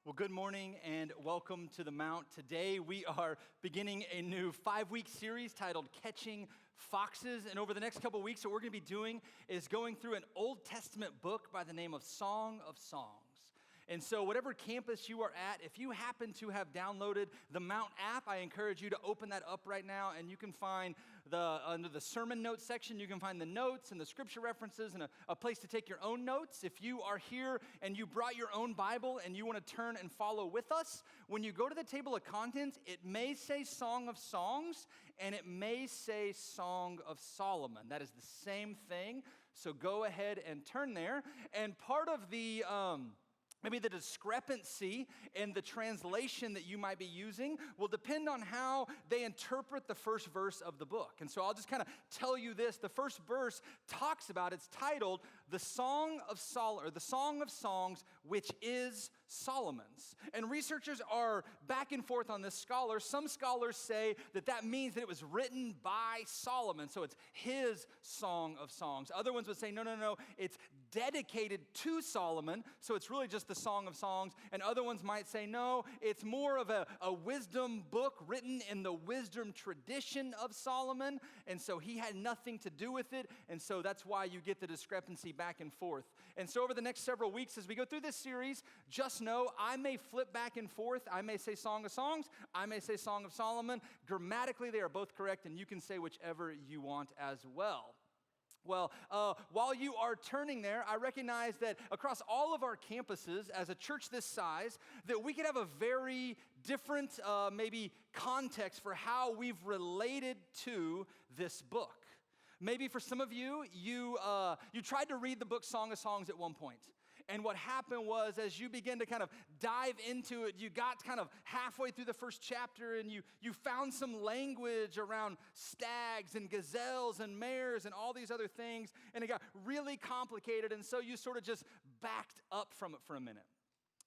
Well, good morning and welcome to the Mount. Today we are beginning a new 5-week series titled Catching Foxes. And over the next couple weeks, what we're going to be doing is going through an Old Testament book by the name of Song of Songs. And so whatever campus you are at, if you happen to have downloaded the Mount app, I encourage you to open that up right now, and you can find under the sermon notes section, you can find the notes and the scripture references and a place to take your own notes. If you are here and you brought your own Bible and you want to turn and follow with us, when you go to the table of contents, it may say Song of Songs and it may say Song of Solomon. That is the same thing, so go ahead and turn there. And part of the maybe the discrepancy in the translation that you might be using will depend on how they interpret the first verse of the book. And so I'll just kind of tell you this. The first verse talks about, it's titled, the Song of Songs, which is Solomon's. And researchers are back and forth on this scholar. Some scholars say that that means that it was written by Solomon, so it's his Song of Songs. Other ones would say, no, it's dedicated to Solomon, so it's really just the Song of Songs. And other ones might say, no, it's more of a wisdom book written in the wisdom tradition of Solomon, and so he had nothing to do with it, and so that's why you get the discrepancy back and forth. And so over the next several weeks as we go through this series, just know I may flip back and forth. I may say Song of Songs, I may say Song of Solomon. Grammatically, they are both correct, and you can say whichever you want as well. Well, while you are turning there, I recognize that across all of our campuses, as a church this size, that we could have a very different, maybe context for how we've related to this book. Maybe for some of you, you tried to read the book Song of Songs at one point. And what happened was, as you begin to kind of dive into it, you got kind of halfway through the first chapter and you found some language around stags and gazelles and mares and all these other things, and it got really complicated, and so you sort of just backed up from it for a minute.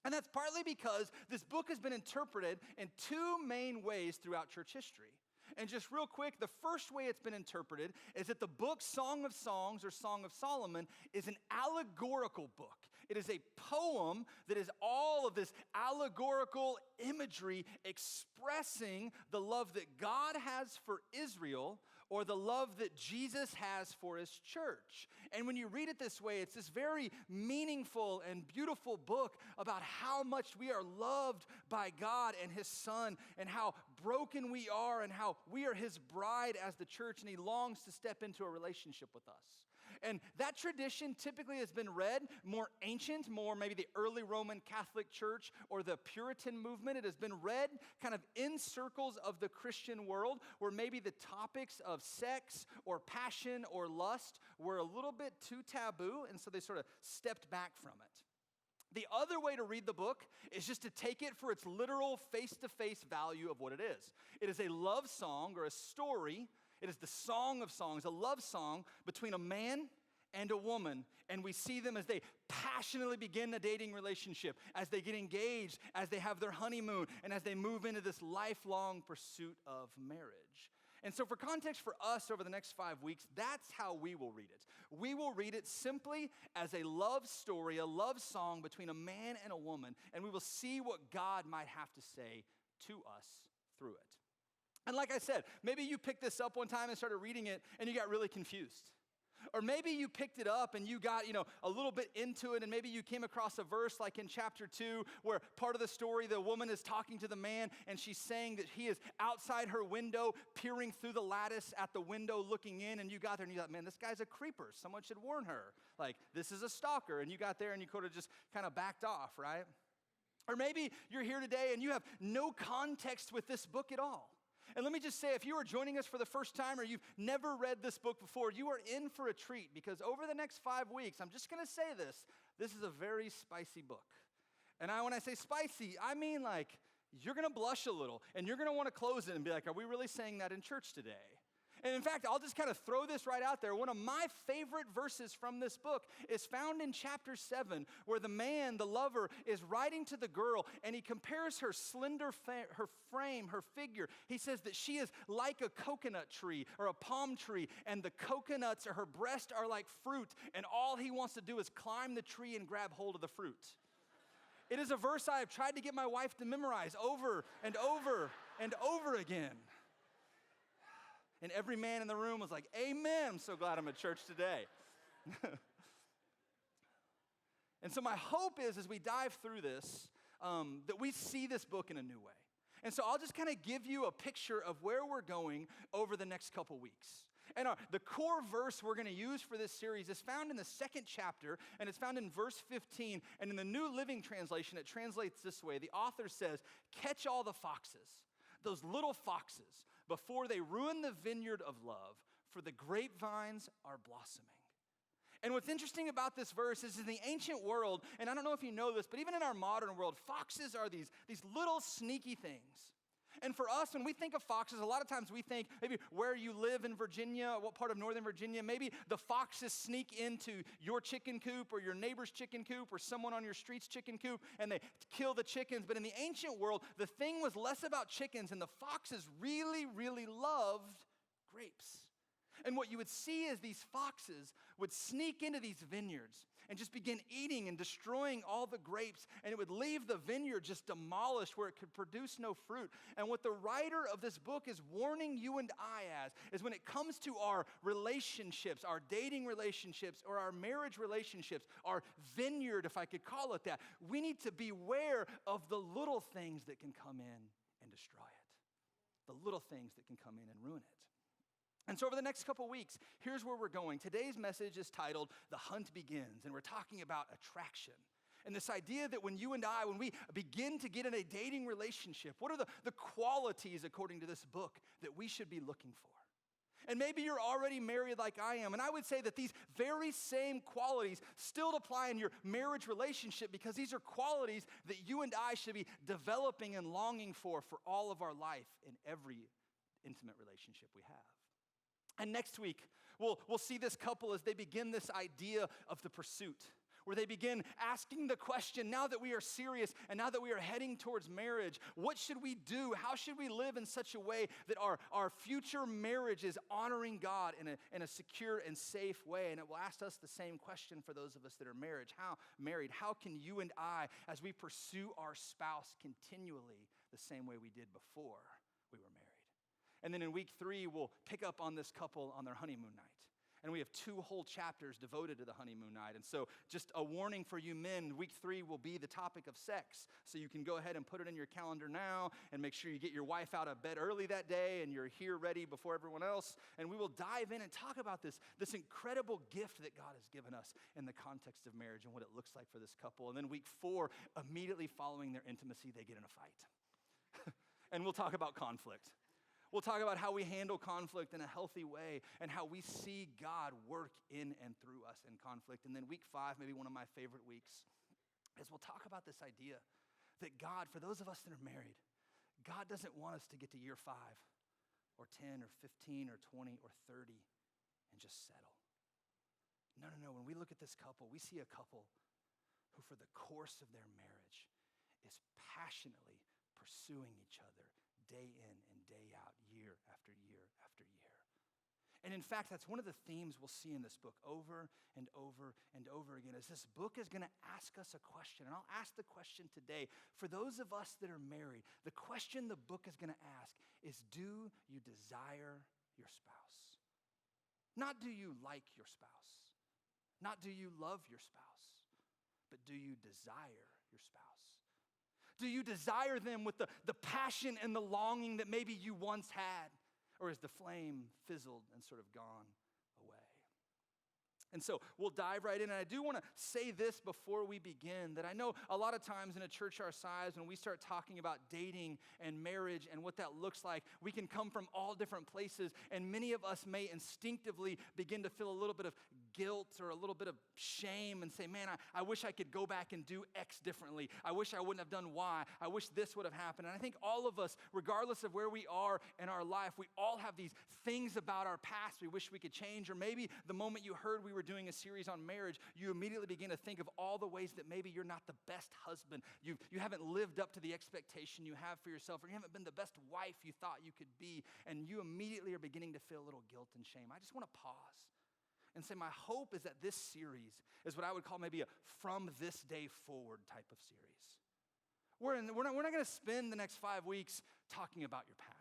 And that's partly because this book has been interpreted in two main ways throughout church history. And just real quick, the first way it's been interpreted is that the book Song of Songs or Song of Solomon is an allegorical book. It is a poem that is all of this allegorical imagery expressing the love that God has for Israel or the love that Jesus has for his church. And when you read it this way, it's this very meaningful and beautiful book about how much we are loved by God and his Son and how broken we are and how we are his bride as the church, and he longs to step into a relationship with us. And that tradition typically has been read more ancient, more maybe the early Roman Catholic Church or the Puritan movement. It has been read kind of in circles of the Christian world where maybe the topics of sex or passion or lust were a little bit too taboo, and so they sort of stepped back from it. The other way to read the book is just to take it for its literal face-to-face value of what it is. It is a love song or a story. It is the Song of Songs, a love song between a man and a woman, and we see them as they passionately begin a dating relationship, as they get engaged, as they have their honeymoon, and as they move into this lifelong pursuit of marriage. And so for context for us over the next 5 weeks, that's how we will read it. We will read it simply as a love story, a love song between a man and a woman, and we will see what God might have to say to us through it. And like I said, maybe you picked this up one time and started reading it, and you got really confused. Or maybe you picked it up and you got, a little bit into it, and maybe you came across a verse like in chapter 2 where part of the story, the woman is talking to the man and she's saying that he is outside her window, peering through the lattice at the window looking in, and you got there and you thought, man, this guy's a creeper. Someone should warn her. Like, this is a stalker. And you got there and you could have just kind of backed off, right? Or maybe you're here today and you have no context with this book at all. And let me just say, if you are joining us for the first time or you've never read this book before, you are in for a treat, because over the next 5 weeks, I'm just going to say this is a very spicy book. And when I say spicy, I mean like you're going to blush a little and you're going to want to close it and be like, are we really saying that in church today? And in fact, I'll just kind of throw this right out there. One of my favorite verses from this book is found in chapter 7, where the man, the lover, is writing to the girl, and he compares her slender, her frame, her figure. He says that she is like a coconut tree or a palm tree, and the coconuts or her breast are like fruit, and all he wants to do is climb the tree and grab hold of the fruit. It is a verse I have tried to get my wife to memorize over and over and over again. And every man in the room was like, amen. I'm so glad I'm at church today. And so my hope is, as we dive through this, that we see this book in a new way. And so I'll just kind of give you a picture of where we're going over the next couple weeks. And the core verse we're going to use for this series is found in the second chapter, and it's found in verse 15. And in the New Living Translation, it translates this way. The author says, catch all the foxes, those little foxes, before they ruin the vineyard of love, for the grapevines are blossoming. And what's interesting about this verse is in the ancient world, and I don't know if you know this, but even in our modern world, foxes are these little sneaky things. And for us, when we think of foxes, a lot of times we think maybe where you live in Virginia, what part of Northern Virginia, maybe the foxes sneak into your chicken coop or your neighbor's chicken coop or someone on your street's chicken coop and they kill the chickens. But in the ancient world, the thing was less about chickens, and the foxes really, really loved grapes. And what you would see is these foxes would sneak into these vineyards and just begin eating and destroying all the grapes, and it would leave the vineyard just demolished where it could produce no fruit. And what the writer of this book is warning you and I as is when it comes to our relationships, our dating relationships, or our marriage relationships, our vineyard, if I could call it that, we need to beware of the little things that can come in and destroy it. The little things that can come in and ruin it. And so over the next couple weeks, here's where we're going. Today's message is titled, The Hunt Begins, and we're talking about attraction. And this idea that when you and I, when we begin to get in a dating relationship, what are the qualities, according to this book, that we should be looking for? And maybe you're already married like I am, and I would say that these very same qualities still apply in your marriage relationship, because these are qualities that you and I should be developing and longing for all of our life in every intimate relationship we have. And next week, we'll see this couple as they begin this idea of the pursuit, where they begin asking the question, now that we are serious and now that we are heading towards marriage, what should we do? How should we live in such a way that our future marriage is honoring God in a secure and safe way? And it will ask us the same question for those of us that are married. How can you and I, as we pursue our spouse continually the same way we did before we were married? And then in week 3, we'll pick up on this couple on their honeymoon night. And we have 2 whole chapters devoted to the honeymoon night. And so just a warning for you men, week 3 will be the topic of sex. So you can go ahead and put it in your calendar now and make sure you get your wife out of bed early that day and you're here ready before everyone else. And we will dive in and talk about this incredible gift that God has given us in the context of marriage and what it looks like for this couple. And then week 4, immediately following their intimacy, they get in a fight. And we'll talk about conflict. We'll talk about how we handle conflict in a healthy way and how we see God work in and through us in conflict. And then week 5, maybe one of my favorite weeks, is we'll talk about this idea that God, for those of us that are married, God doesn't want us to get to year 5 or 10 or 15 or 20 or 30 and just settle. No. When we look at this couple, we see a couple who for the course of their marriage is passionately pursuing each other day in and day out, year after year after year. And in fact, that's one of the themes we'll see in this book over and over and over again, is this book is going to ask us a question. And I'll ask the question today. For those of us that are married, the question the book is going to ask is, do you desire your spouse? Not do you like your spouse? Not do you love your spouse? But do you desire your spouse? Do you desire them with the passion and the longing that maybe you once had? Or has the flame fizzled and sort of gone away? And so we'll dive right in. And I do want to say this before we begin, that I know a lot of times in a church our size, when we start talking about dating and marriage and what that looks like, we can come from all different places. And many of us may instinctively begin to feel a little bit of guilt or a little bit of shame and say, man, I wish I could go back and do X differently. I wish I wouldn't have done Y. I wish this would have happened. And I think all of us, regardless of where we are in our life, we all have these things about our past we wish we could change. Or maybe the moment you heard we were doing a series on marriage, you immediately begin to think of all the ways that maybe you're not the best husband. You haven't lived up to the expectation you have for yourself, or you haven't been the best wife you thought you could be, and you immediately are beginning to feel a little guilt and shame. I just want to pause and say my hope is that this series is what I would call maybe a from this day forward type of series. We're not going to spend the next 5 weeks talking about your past.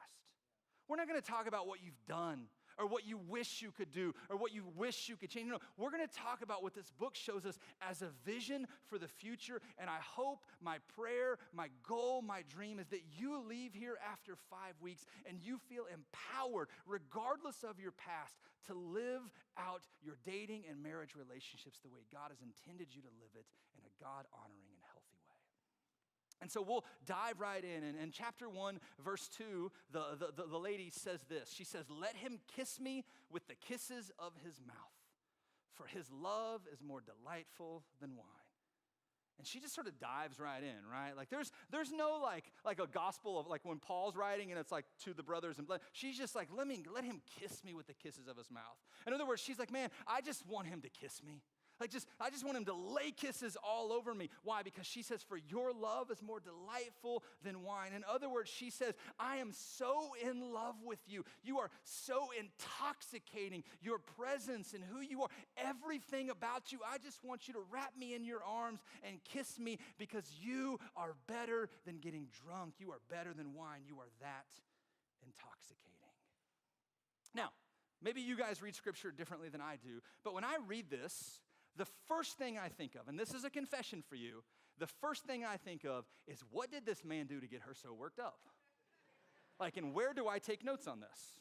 We're not going to talk about what you've done or what you wish you could do or what you wish you could change. No, we're going to talk about what this book shows us as a vision for the future. And I hope, my prayer, my goal, my dream is that you leave here after 5 weeks and you feel empowered, regardless of your past, to live out your dating and marriage relationships the way God has intended you to live it in a God-honoring and healthy way. And so we'll dive right in. And in chapter 1, verse 2, the lady says this. She says, "Let him kiss me with the kisses of his mouth, for his love is more delightful than wine." And she just sort of dives right in, right? Like there's no like a gospel of like when Paul's writing and it's like to the brothers and blood. She's just like, let him kiss me with the kisses of his mouth. In other words, she's like, man, I just want him to kiss me. I just want him to lay kisses all over me. Why? Because she says, for your love is more delightful than wine. In other words, she says, I am so in love with you. You are so intoxicating. Your presence and who you are, everything about you. I just want you to wrap me in your arms and kiss me because you are better than getting drunk. You are better than wine. You are that intoxicating. Now, maybe you guys read scripture differently than I do, but when I read this, the first thing I think of, and this is a confession for you, the first thing I think of is what did this man do to get her so worked up? Like, and where do I take notes on this?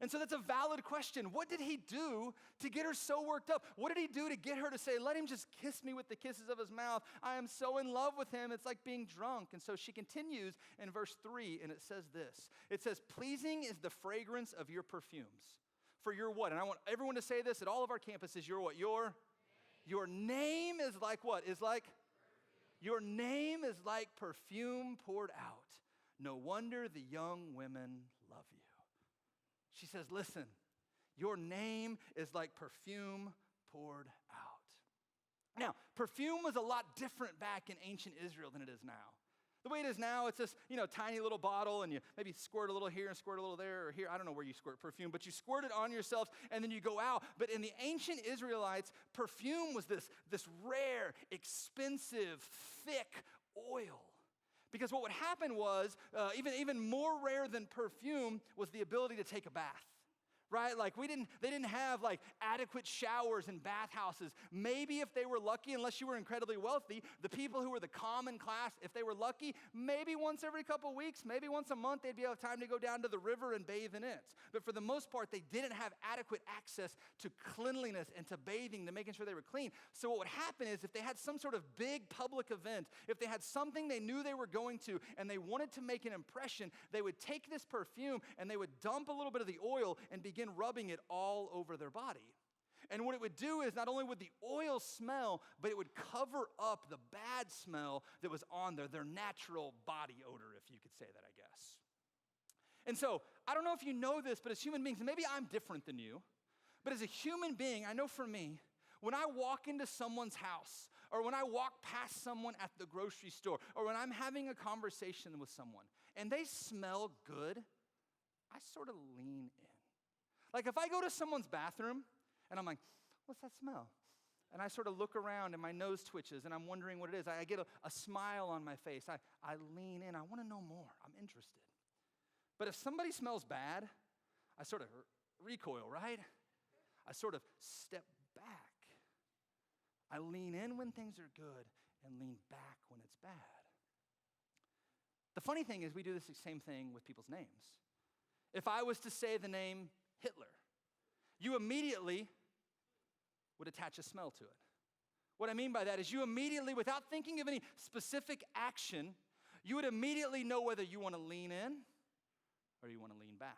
And so that's a valid question. What did he do to get her so worked up? What did he do to get her to say, let him just kiss me with the kisses of his mouth? I am so in love with him. It's like being drunk. And so she continues in verse 3, and it says this. It says, pleasing is the fragrance of your perfumes. For your what? And I want everyone to say this at all of our campuses. Your what? Your name is like what? Is like? Your name is like perfume poured out. No wonder the young women love you. She says, listen, your name is like perfume poured out. Now, perfume was a lot different back in ancient Israel than it is now. The way it is now, it's this, tiny little bottle, and you maybe squirt a little here and squirt a little there or here. I don't know where you squirt perfume, but you squirt it on yourself, and then you go out. But in the ancient Israelites, perfume was this rare, expensive, thick oil. Because what would happen was, even more rare than perfume was the ability to take a bath. Right? Like they didn't have like adequate showers and bathhouses. Maybe if they were lucky, unless you were incredibly wealthy, the people who were the common class, if they were lucky, maybe once every couple weeks, maybe once a month, they'd be able to have time to go down to the river and bathe in it. But for the most part, they didn't have adequate access to cleanliness and to bathing, to making sure they were clean. So what would happen is if they had some sort of big public event, if they had something they knew they were going to and they wanted to make an impression, they would take this perfume and they would dump a little bit of the oil and begin rubbing it all over their body. And what it would do is not only would the oil smell, but it would cover up the bad smell that was on their natural body odor, if you could say that, I guess. And so, I don't know if you know this, but as human beings, and maybe I'm different than you, but as a human being, I know for me, when I walk into someone's house, or when I walk past someone at the grocery store, or when I'm having a conversation with someone, and they smell good, I sort of lean in. Like if I go to someone's bathroom and I'm like, what's that smell? And I sort of look around and my nose twitches and I'm wondering what it is. I get a smile on my face. I lean in. I want to know more. I'm interested. But if somebody smells bad, I sort of recoil, right? I sort of step back. I lean in when things are good and lean back when it's bad. The funny thing is we do this same thing with people's names. If I was to say the name Hitler, you immediately would attach a smell to it. What I mean by that is you immediately, without thinking of any specific action, you would immediately know whether you want to lean in or you want to lean back.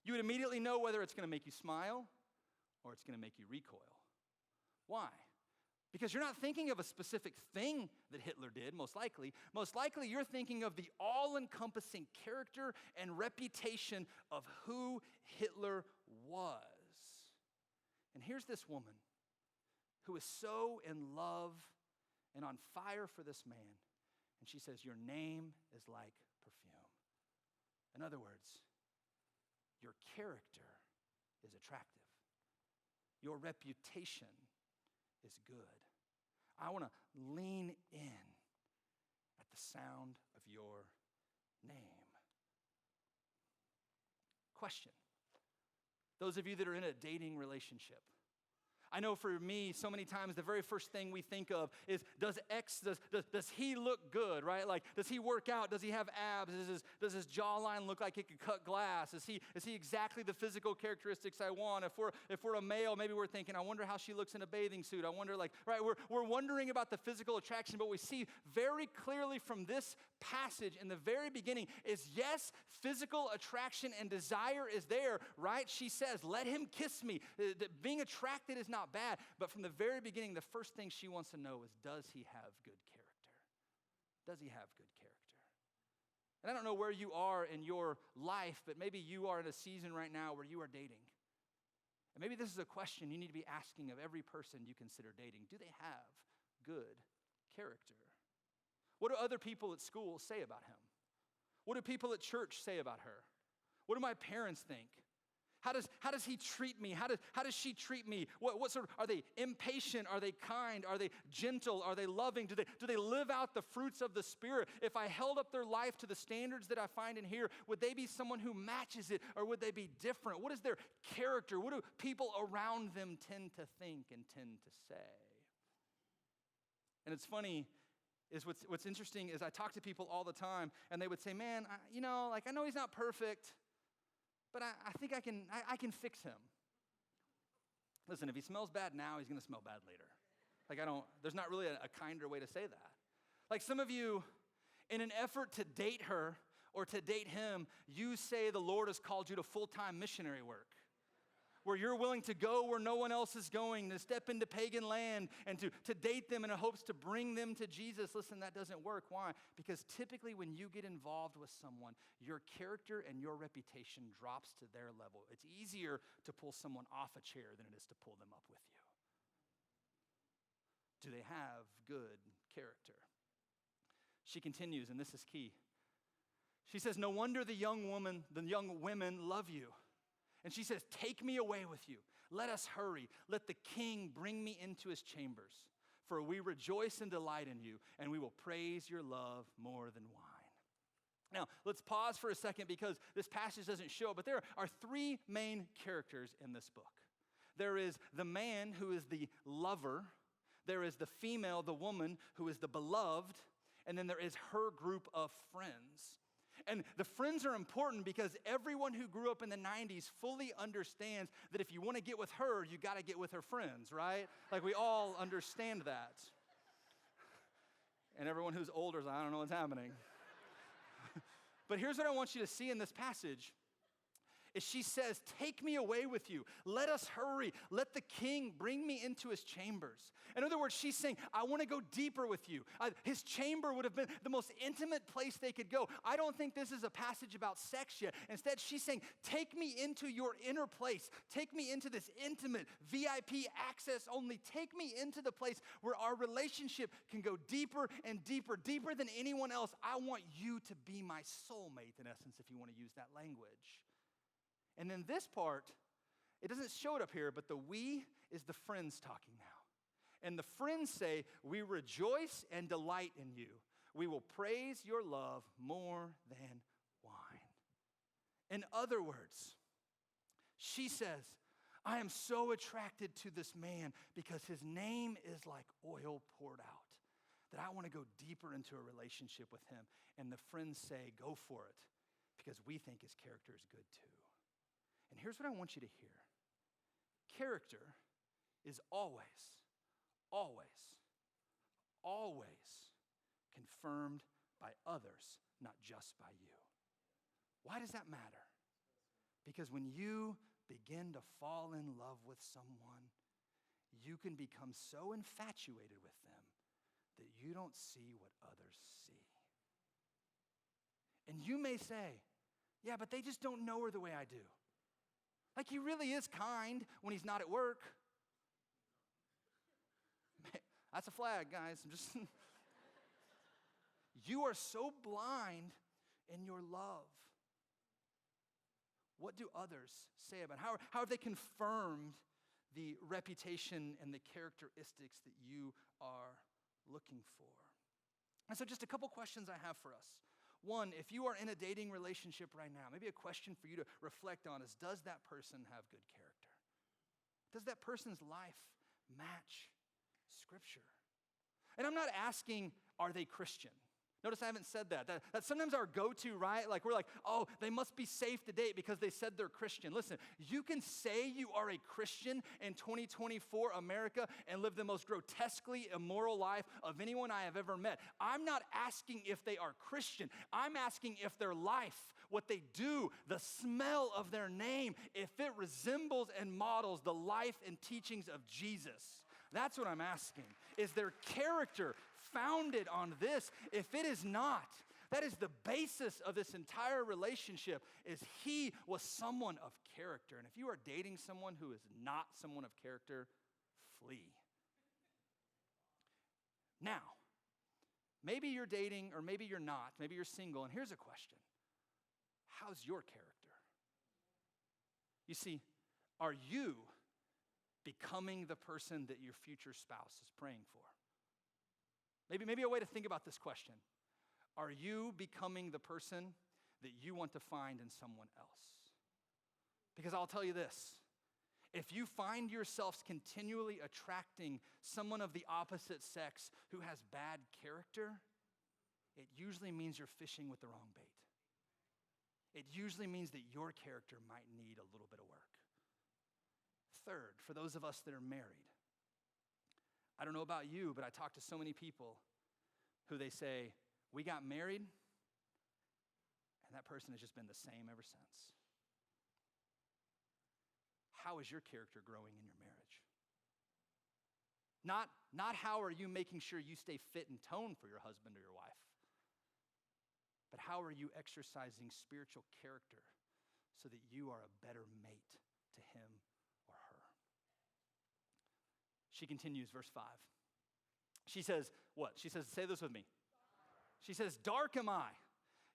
You would immediately know whether it's going to make you smile or it's going to make you recoil. Why? Because you're not thinking of a specific thing that Hitler did, most likely. Most likely, you're thinking of the all-encompassing character and reputation of who Hitler was. And here's this woman who is so in love and on fire for this man. And she says, your name is like perfume. In other words, your character is attractive. Your reputation is good. I want to lean in at sound of your name. Question. Those of you that are in a dating relationship, I know for me, so many times the very first thing we think of is, does he look good, right? Like, does he work out? Does he have abs? Does his jawline look like he could cut glass? Is he exactly the physical characteristics I want? If we're a male, maybe we're thinking, I wonder how she looks in a bathing suit. I wonder, like, right? We're wondering about the physical attraction, but we see very clearly from this passage in the very beginning is, yes, physical attraction and desire is there, right? She says, let him kiss me. Being attracted is not bad, but from the very beginning, the first thing she wants to know is, does he have good character? Does he have good character? And I don't know where you are in your life, but maybe you are in a season right now where you are dating. And maybe this is a question you need to be asking of every person you consider dating. Do they have good character? What do other people at school say about him? What do people at church say about her? What do my parents think? How does he treat me? How does she treat me? What sort of, are they impatient? Are they kind? Are they gentle? Are they loving? Do they live out the fruits of the Spirit? If I held up their life to the standards that I find in here, would they be someone who matches it, or would they be different? What is their character? What do people around them tend to think and tend to say? And it's funny, is what's interesting is I talk to people all the time, and they would say, man, I know he's not perfect, but I think I can fix him. Listen, if he smells bad now, he's going to smell bad later. Like, there's not really a kinder way to say that. Like, some of you, in an effort to date her or to date him, you say the Lord has called you to full-time missionary work, where you're willing to go where no one else is going, to step into pagan land and to date them in hopes to bring them to Jesus. Listen, that doesn't work. Why? Because typically when you get involved with someone, your character and your reputation drops to their level. It's easier to pull someone off a chair than it is to pull them up with you. Do they have good character? She continues, and this is key. She says, no wonder the young women love you. And she says, take me away with you. Let us hurry. Let the king bring me into his chambers. For we rejoice and delight in you, and we will praise your love more than wine. Now, let's pause for a second because this passage doesn't show, but there are three main characters in this book. There is the man who is the lover. There is the female, the woman, who is the beloved. And then there is her group of friends. And the friends are important because everyone who grew up in the 90s fully understands that if you want to get with her, you got to get with her friends, right? Like, we all understand that. And everyone who's older is like, I don't know what's happening. But here's what I want you to see in this passage. Is she says, take me away with you. Let us hurry. Let the king bring me into his chambers. In other words, she's saying, I want to go deeper with you. His chamber would have been the most intimate place they could go. I don't think this is a passage about sex yet. Instead, she's saying, take me into your inner place. Take me into this intimate, VIP access only. Take me into the place where our relationship can go deeper and deeper, deeper than anyone else. I want you to be my soulmate, in essence, if you want to use that language. And then this part, it doesn't show it up here, but the we is the friends talking now. And the friends say, we rejoice and delight in you. We will praise your love more than wine. In other words, she says, I am so attracted to this man because his name is like oil poured out, that I want to go deeper into a relationship with him. And the friends say, go for it, because we think his character is good too. And here's what I want you to hear. Character is always, always, always confirmed by others, not just by you. Why does that matter? Because when you begin to fall in love with someone, you can become so infatuated with them that you don't see what others see. And you may say, yeah, but they just don't know her the way I do. Like, he really is kind when he's not at work. Man, that's a flag, guys. You are so blind in your love. What do others say about it? How have they confirmed the reputation and the characteristics that you are looking for? And so just a couple questions I have for us. One, if you are in a dating relationship right now, maybe a question for you to reflect on is, does that person have good character? Does that person's life match Scripture? And I'm not asking, are they Christian? Notice I haven't said that. That's sometimes our go-to, right? Like we're like, oh, they must be safe to date because they said they're Christian. Listen, you can say you are a Christian in 2024 America and live the most grotesquely immoral life of anyone I have ever met. I'm not asking if they are Christian. I'm asking if their life, what they do, the smell of their name, if it resembles and models the life and teachings of Jesus. That's what I'm asking. Is their character founded on this? If it is not, that is the basis of this entire relationship, is he was someone of character. And if you are dating someone who is not someone of character, flee. Now, maybe you're dating or maybe you're not. Maybe you're single. And here's a question. How's your character? You see, are you becoming the person that your future spouse is praying for? Maybe a way to think about this question. Are you becoming the person that you want to find in someone else? Because I'll tell you this. If you find yourselves continually attracting someone of the opposite sex who has bad character, it usually means you're fishing with the wrong bait. It usually means that your character might need a little bit of work. Third, for those of us that are married, I don't know about you, but I talk to so many people who they say, we got married, and that person has just been the same ever since. How is your character growing in your marriage? Not how are you making sure you stay fit and toned for your husband or your wife, but how are you exercising spiritual character so that you are a better mate to him or her? She continues, verse 5. She says, what? She says, say this with me. She says, dark am I,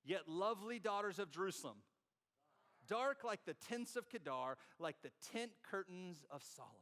yet lovely daughters of Jerusalem. Dark like the tents of Kedar, like the tent curtains of Solomon.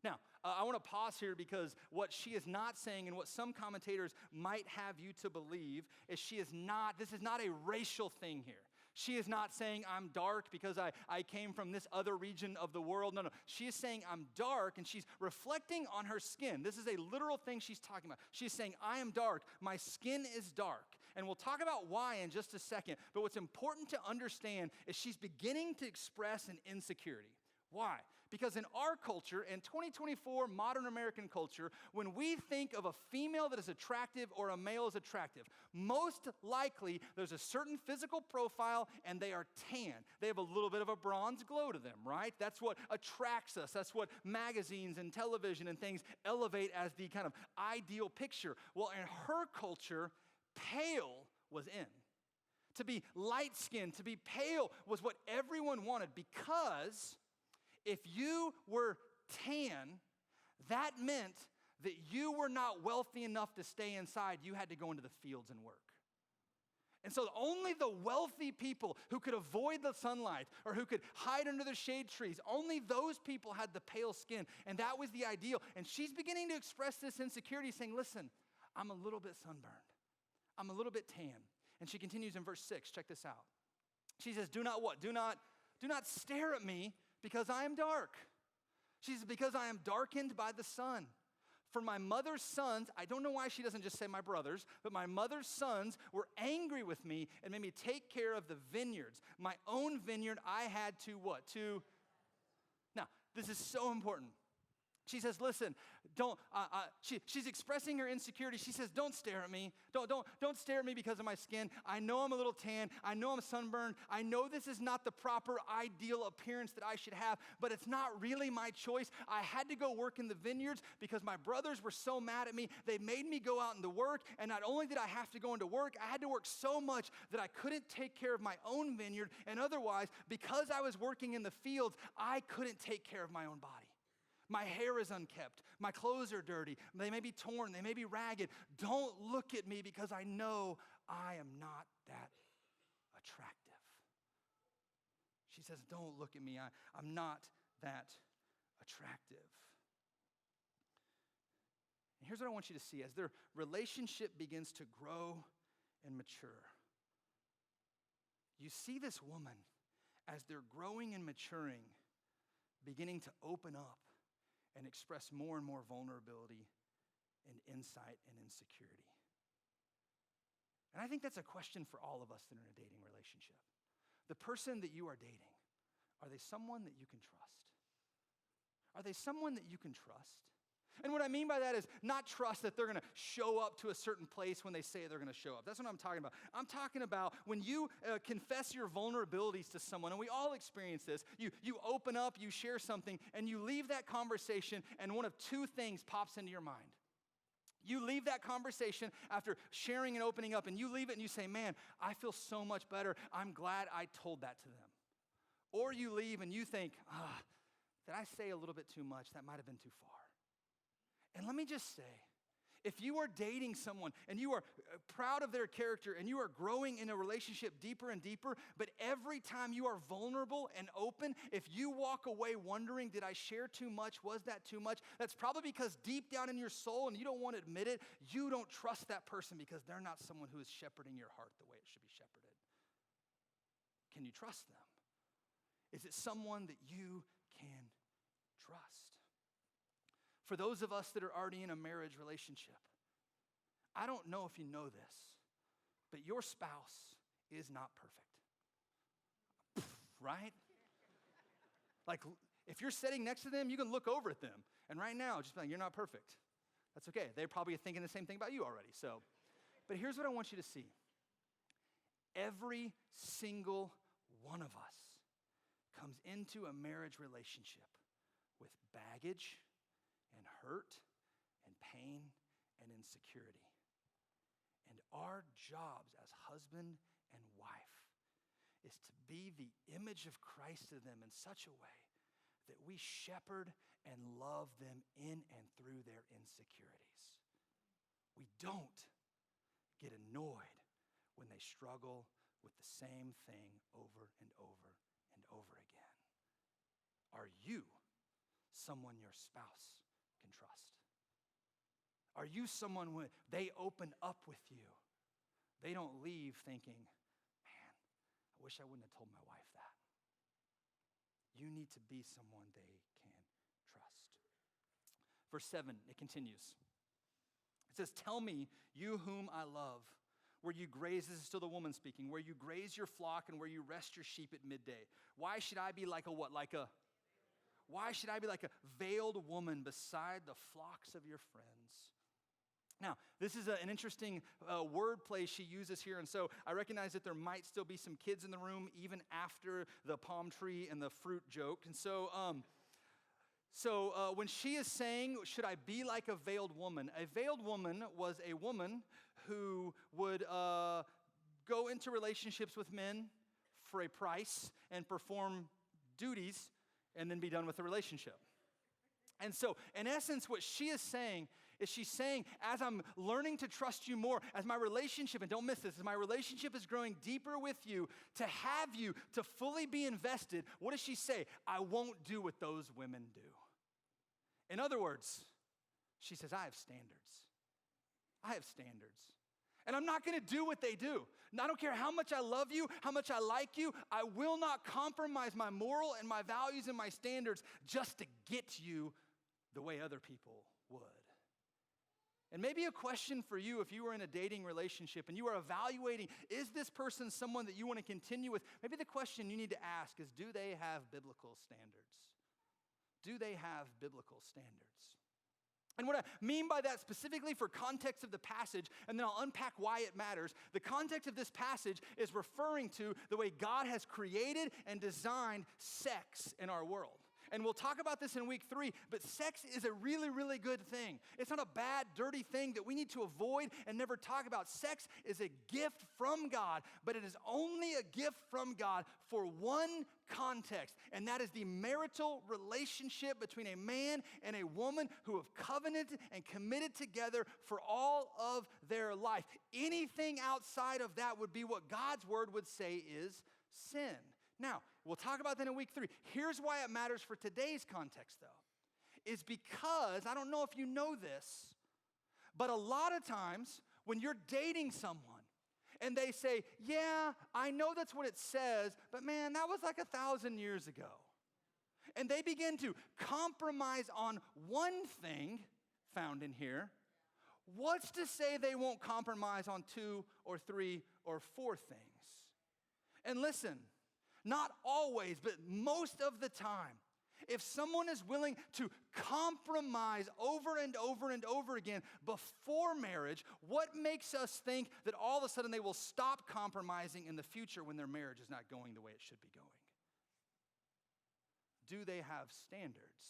Now, I want to pause here because what she is not saying, and what some commentators might have you to believe, is this is not a racial thing here. She is not saying I'm dark because I came from this other region of the world. No. She is saying I'm dark, and she's reflecting on her skin. This is a literal thing she's talking about. She's saying I am dark. My skin is dark. And we'll talk about why in just a second. But what's important to understand is she's beginning to express an insecurity. Why? Because in our culture, in 2024 modern American culture, when we think of a female that is attractive or a male is attractive, most likely there's a certain physical profile and they are tan. They have a little bit of a bronze glow to them, right? That's what attracts us. That's what magazines and television and things elevate as the kind of ideal picture. Well, in her culture, pale was in. To be light-skinned, to be pale was what everyone wanted, because if you were tan, that meant that you were not wealthy enough to stay inside. You had to go into the fields and work. And so only the wealthy people who could avoid the sunlight or who could hide under the shade trees, only those people had the pale skin. And that was the ideal. And she's beginning to express this insecurity, saying, listen, I'm a little bit sunburned. I'm a little bit tan. And she continues in verse 6. Check this out. She says, do not what? Do not stare at me, because I am dark. She says, because I am darkened by the sun. For my mother's sons, I don't know why she doesn't just say my brothers, but my mother's sons were angry with me and made me take care of the vineyards. My own vineyard I had to what? Now, this is so important. She says, listen, she's expressing her insecurity. She says, don't stare at me. Don't stare at me because of my skin. I know I'm a little tan. I know I'm sunburned. I know this is not the proper ideal appearance that I should have, but it's not really my choice. I had to go work in the vineyards because my brothers were so mad at me. They made me go out into work, and not only did I have to go into work, I had to work so much that I couldn't take care of my own vineyard, and otherwise, because I was working in the fields, I couldn't take care of my own body. My hair is unkept. My clothes are dirty. They may be torn. They may be ragged. Don't look at me because I know I am not that attractive. She says, don't look at me. I'm not that attractive. And here's what I want you to see. As their relationship begins to grow and mature, you see this woman, as they're growing and maturing, beginning to open up and express more and more vulnerability and insight and insecurity. And I think that's a question for all of us that are in a dating relationship. The person that you are dating, are they someone that you can trust? Are they someone that you can trust? And what I mean by that is not trust that they're going to show up to a certain place when they say they're going to show up. That's what I'm talking about. I'm talking about when you confess your vulnerabilities to someone, and we all experience this. You open up, you share something, and you leave that conversation, and one of two things pops into your mind. You leave that conversation after sharing and opening up, and you leave it and you say, man, I feel so much better. I'm glad I told that to them. Or you leave and you think, did I say a little bit too much? That might have been too far. And let me just say, if you are dating someone and you are proud of their character and you are growing in a relationship deeper and deeper, but every time you are vulnerable and open, if you walk away wondering, did I share too much? Was that too much? That's probably because deep down in your soul, and you don't want to admit it, you don't trust that person because they're not someone who is shepherding your heart the way it should be shepherded. Can you trust them? Is it someone that you can trust? For those of us that are already in a marriage relationship, I don't know if you know this, but your spouse is not perfect. Right? Like, if you're sitting next to them, you can look over at them. And right now, just be like, you're not perfect. That's okay. They're probably thinking the same thing about you already. But here's what I want you to see. Every single one of us comes into a marriage relationship with baggage and hurt and pain and insecurity. And our jobs as husband and wife is to be the image of Christ to them in such a way that we shepherd and love them in and through their insecurities. We don't get annoyed when they struggle with the same thing over and over and over again. Are you someone your spouse can trust? Are you someone when they open up with you, they don't leave thinking, man, I wish I wouldn't have told my wife that. You need to be someone they can trust. Verse 7, it continues. It says, tell me, you whom I love, where you graze, this is still the woman speaking, where you graze your flock and where you rest your sheep at midday. Why should I be like a what? Why should I be like a veiled woman beside the flocks of your friends? Now, this is an interesting word play she uses here, and so I recognize that there might still be some kids in the room even after the palm tree and the fruit joke. And so when she is saying, should I be like a veiled woman was a woman who would go into relationships with men for a price and perform duties and then be done with the relationship. And so, in essence, what she is saying is she's saying, as I'm learning to trust you more, as my relationship, and don't miss this, as my relationship is growing deeper with you, to have you, to fully be invested, what does she say? I won't do what those women do. In other words, she says, I have standards. I have standards. And I'm not going to do what they do. And I don't care how much I love you, how much I like you. I will not compromise my moral and my values and my standards just to get you the way other people would. And maybe a question for you if you were in a dating relationship and you are evaluating, is this person someone that you want to continue with? Maybe the question you need to ask is, do they have biblical standards? Do they have biblical standards? And what I mean by that specifically for context of the passage, and then I'll unpack why it matters, the context of this passage is referring to the way God has created and designed sex in our world. And we'll talk about this in week 3, but sex is a really, really good thing. It's not a bad, dirty thing that we need to avoid and never talk about. Sex is a gift from God, but it is only a gift from God for one context, and that is the marital relationship between a man and a woman who have covenanted and committed together for all of their life. Anything outside of that would be what God's word would say is sin. Now, we'll talk about that in week 3. Here's why it matters for today's context, though, is because, I don't know if you know this, But a lot of times when you're dating someone and they say, yeah, I know that's what it says, but man, that was like 1,000 years ago. And they begin to compromise on one thing found in here. What's to say they won't compromise on 2 or 3 or 4 things? And listen, not always, but most of the time, if someone is willing to compromise over and over and over again before marriage, what makes us think that all of a sudden they will stop compromising in the future when their marriage is not going the way it should be going? Do they have standards?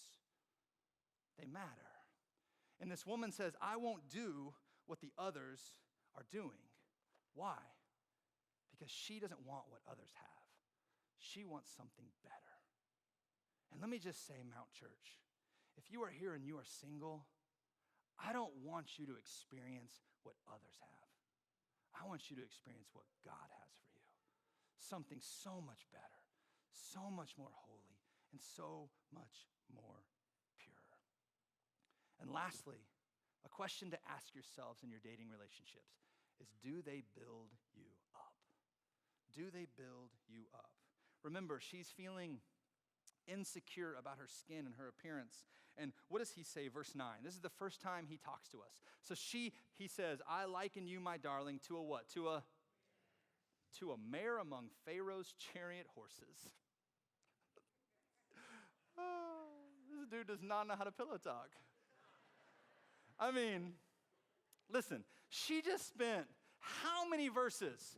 They matter. And this woman says, I won't do what the others are doing. Why? Because she doesn't want what others have. She wants something better. And let me just say, Mount Church, if you are here and you are single, I don't want you to experience what others have. I want you to experience what God has for you. Something so much better, so much more holy, and so much more pure. And lastly, a question to ask yourselves in your dating relationships is, do they build you up? Do they build you up? Remember, she's feeling insecure about her skin and her appearance. And what does he say? Verse 9. This is the first time he talks to us. So he says, I liken you, my darling, to a what? To a mare among Pharaoh's chariot horses. Oh, this dude does not know how to pillow talk. I mean, listen, she just spent how many verses?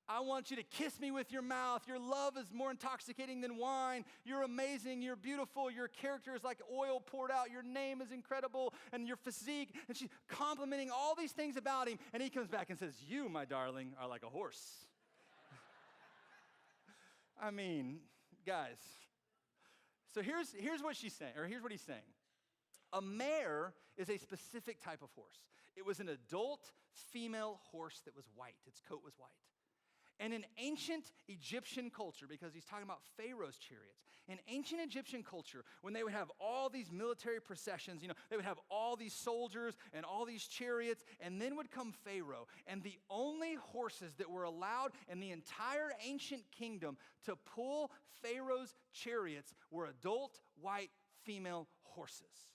I want you to kiss me with your mouth. Your love is more intoxicating than wine. You're amazing. You're beautiful. Your character is like oil poured out. Your name is incredible. And your physique. And she's complimenting all these things about him. And he comes back and says, you, my darling, are like a horse. I mean, guys. So here's what she's saying, or here's what he's saying. A mare is a specific type of horse. It was an adult female horse that was white. Its coat was white. And in ancient Egyptian culture, because he's talking about Pharaoh's chariots, in ancient Egyptian culture, when they would have all these military processions, they would have all these soldiers and all these chariots, and then would come Pharaoh. And the only horses that were allowed in the entire ancient kingdom to pull Pharaoh's chariots were adult white female horses.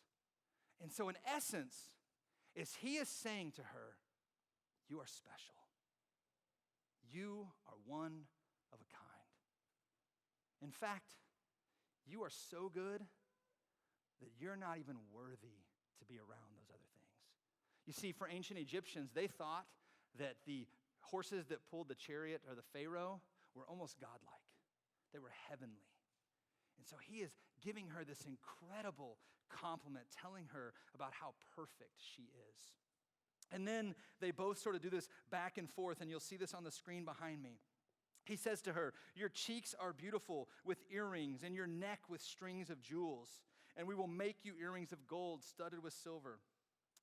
And so in essence, he is saying to her, you are special. You are one of a kind. In fact, you are so good that you're not even worthy to be around those other things. You see, for ancient Egyptians, they thought that the horses that pulled the chariot or the Pharaoh were almost godlike. They were heavenly. And so he is giving her this incredible compliment, telling her about how perfect she is. And then they both sort of do this back and forth, and you'll see this on the screen behind me. He says to her, your cheeks are beautiful with earrings, and your neck with strings of jewels. And we will make you earrings of gold studded with silver.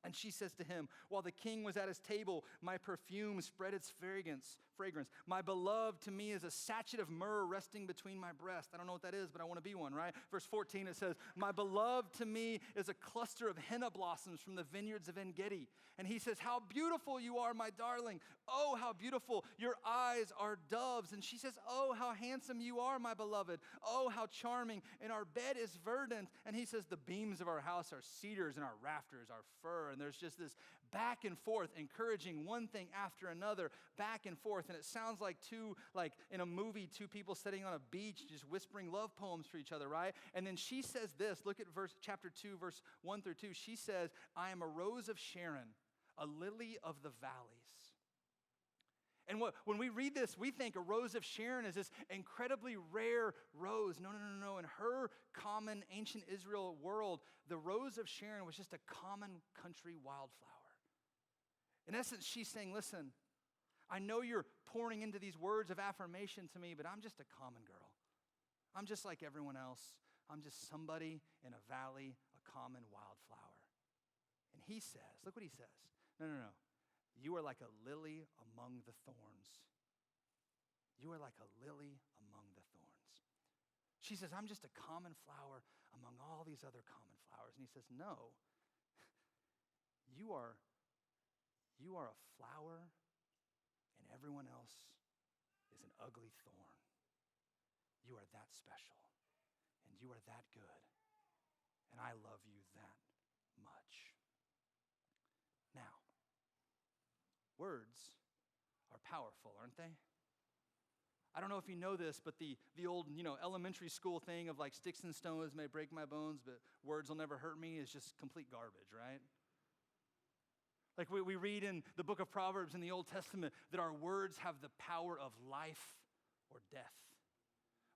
And she says to him, while the king was at his table, my perfume spread its fragrance. My beloved to me is a sachet of myrrh resting between my breasts. I don't know what that is, but I want to be one, right? Verse 14, it says, my beloved to me is a cluster of henna blossoms from the vineyards of En-Gedi. And he says, how beautiful you are, my darling. Oh, how beautiful. Your eyes are doves. And she says, oh, how handsome you are, my beloved. Oh, how charming. And our bed is verdant. And he says, the beams of our house are cedars and our rafters are fir. And there's just this back and forth, encouraging one thing after another, back and forth. And it sounds like in a movie, two people sitting on a beach just whispering love poems for each other, right? And then she says this, look at chapter 2, verse 1 through 2. She says, I am a rose of Sharon, a lily of the valleys. And when we read this, we think a rose of Sharon is this incredibly rare rose. No. In her common ancient Israel world, the rose of Sharon was just a common country wildflower. In essence, she's saying, listen, I know you're pouring into these words of affirmation to me, but I'm just a common girl. I'm just like everyone else. I'm just somebody in a valley, a common wildflower. And he says, look what he says. No. You are like a lily among the thorns. You are like a lily among the thorns. She says, I'm just a common flower among all these other common flowers. And he says, no, you are You are a flower and everyone else is an ugly thorn. You are that special and you are that good. And I love you that much. Now, words are powerful, aren't they? I don't know if you know this, but the old, elementary school thing of like sticks and stones may break my bones, but words will never hurt me is just complete garbage, right? Like we read in the book of Proverbs in the Old Testament that our words have the power of life or death.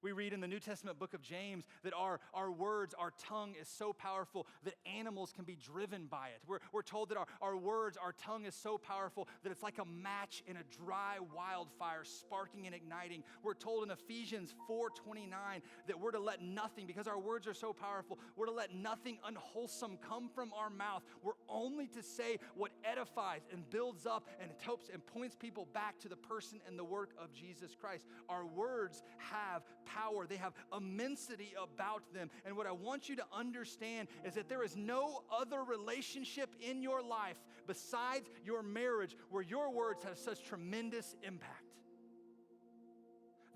We read in the New Testament book of James that our words, our tongue is so powerful that animals can be driven by it. We're told that our words, our tongue is so powerful that it's like a match in a dry wildfire sparking and igniting. We're told in Ephesians 4:29 that we're to let nothing, because our words are so powerful, we're to let nothing unwholesome come from our mouth. We're only to say what edifies and builds up and helps and points people back to the person and the work of Jesus Christ. Our words have power. They have immensity about them. And what I want you to understand is that there is no other relationship in your life besides your marriage where your words have such tremendous impact.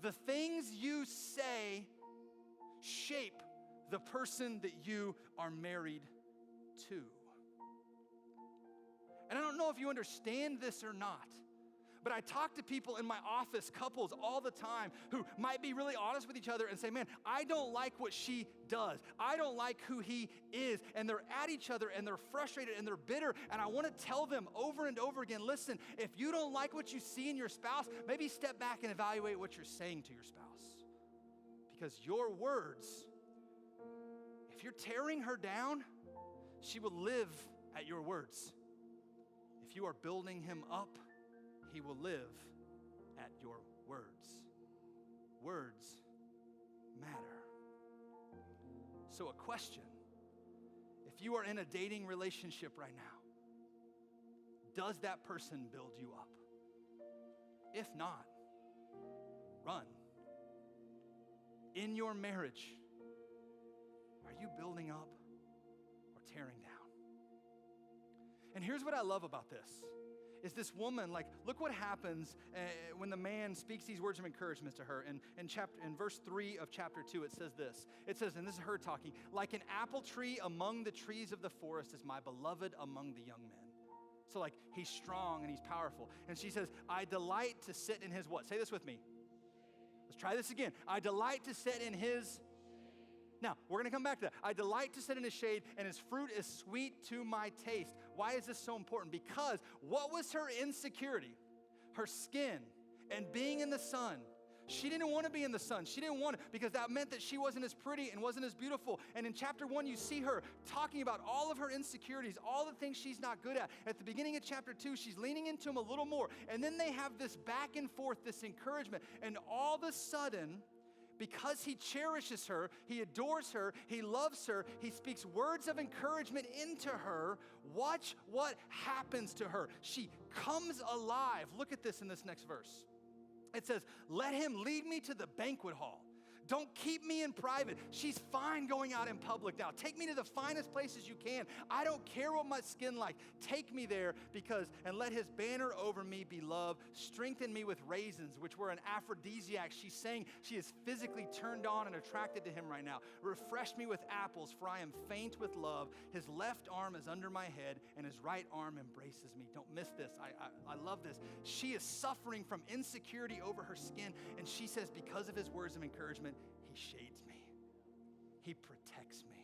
The things you say shape the person that you are married to. And I don't know if you understand this or not, but I talk to people in my office, couples all the time, who might be really honest with each other and say, man, I don't like what she does. I don't like who he is. And they're at each other and they're frustrated and they're bitter. And I want to tell them over and over again, listen, if you don't like what you see in your spouse, maybe step back and evaluate what you're saying to your spouse. Because your words, if you're tearing her down, she will live at your words. If you are building him up, he will live at your words. Words matter. So a question, if you are in a dating relationship right now, does that person build you up? If not, run. In your marriage, are you building up or tearing down? And here's what I love about this. Is this woman, look what happens when the man speaks these words of encouragement to her. In verse 3 of chapter 2, it says this. It says, and this is her talking, like an apple tree among the trees of the forest is my beloved among the young men. So he's strong and he's powerful. And she says, I delight to sit in his what? Say this with me. Let's try this again. I delight to sit in his. Now, we're going to come back to that. I delight to sit in his shade, and his fruit is sweet to my taste. Why is this so important? Because what was her insecurity? Her skin and being in the sun. She didn't want to be in the sun. She didn't want it because that meant that she wasn't as pretty and wasn't as beautiful. And in chapter 1, you see her talking about all of her insecurities, all the things she's not good at. At the beginning of chapter 2, she's leaning into him a little more. And then they have this back and forth, this encouragement. And all of a sudden, because he cherishes her, he adores her, he loves her, he speaks words of encouragement into her, watch what happens to her. She comes alive. Look at this in this next verse. It says, let him lead me to the banquet hall. Don't keep me in private. She's fine going out in public now. Take me to the finest places you can. I don't care what my skin like. Take me there and let his banner over me be love. Strengthen me with raisins, which were an aphrodisiac. She's saying she is physically turned on and attracted to him right now. Refresh me with apples, for I am faint with love. His left arm is under my head, and his right arm embraces me. Don't miss this. I love this. She is suffering from insecurity over her skin, and she says, because of his words of encouragement, he shades me. He protects me.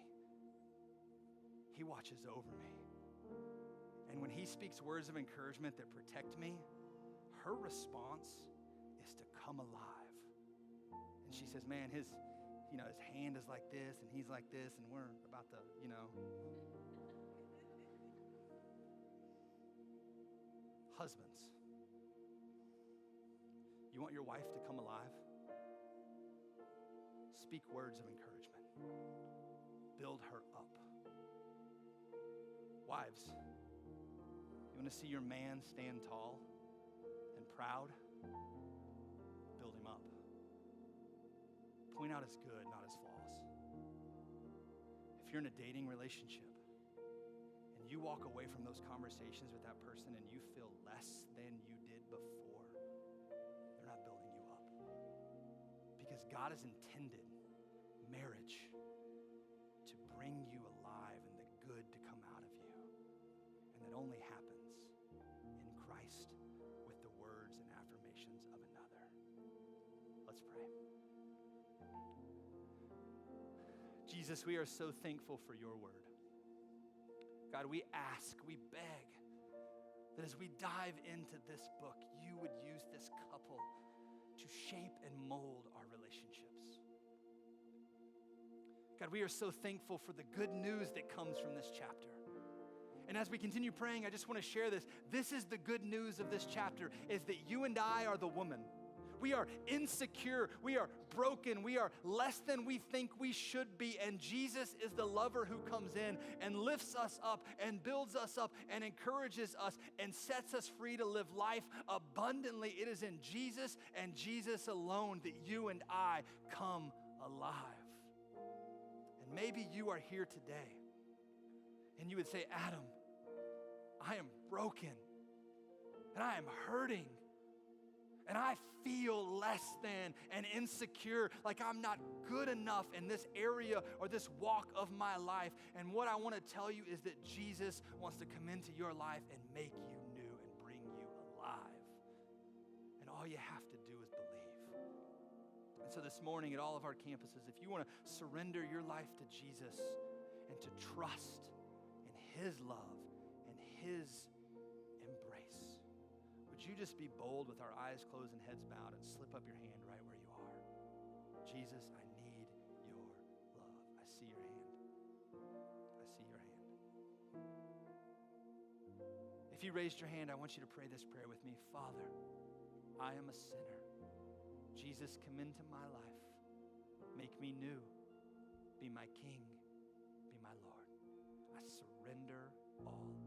He watches over me. And when he speaks words of encouragement that protect me, her response is to come alive. And she says, man, his hand is like this and he's like this and we're about to, Husbands, you want your wife to come alive? Speak words of encouragement. Build her up. Wives, you want to see your man stand tall and proud? Build him up. Point out his good, not his flaws. If you're in a dating relationship and you walk away from those conversations with that person and you feel less than you did before, they're not building you up. Because God has intended marriage to bring you alive and the good to come out of you. And that only happens in Christ with the words and affirmations of another. Let's pray. Jesus, we are so thankful for your word. God, we ask, we beg that as we dive into this book, you would use this couple to shape and mold our relationships. God, we are so thankful for the good news that comes from this chapter. And as we continue praying, I just want to share this. This is the good news of this chapter, is that you and I are the woman. We are insecure, we are broken, we are less than we think we should be, and Jesus is the lover who comes in and lifts us up and builds us up and encourages us and sets us free to live life abundantly. It is in Jesus and Jesus alone that you and I come alive. And maybe you are here today and you would say, Adam, I am broken and I am hurting. And I feel less than and insecure, like I'm not good enough in this area or this walk of my life. And what I want to tell you is that Jesus wants to come into your life and make you new and bring you alive. And all you have to do is believe. And so this morning at all of our campuses, if you want to surrender your life to Jesus and to trust in his love and his embrace, would you just be bold with our eyes closed and heads bowed and slip up your hand right where you are? Jesus, I need your love. I see your hand. I see your hand. If you raised your hand, I want you to pray this prayer with me. Father, I am a sinner. Jesus, come into my life. Make me new. Be my King. Be my Lord. I surrender all.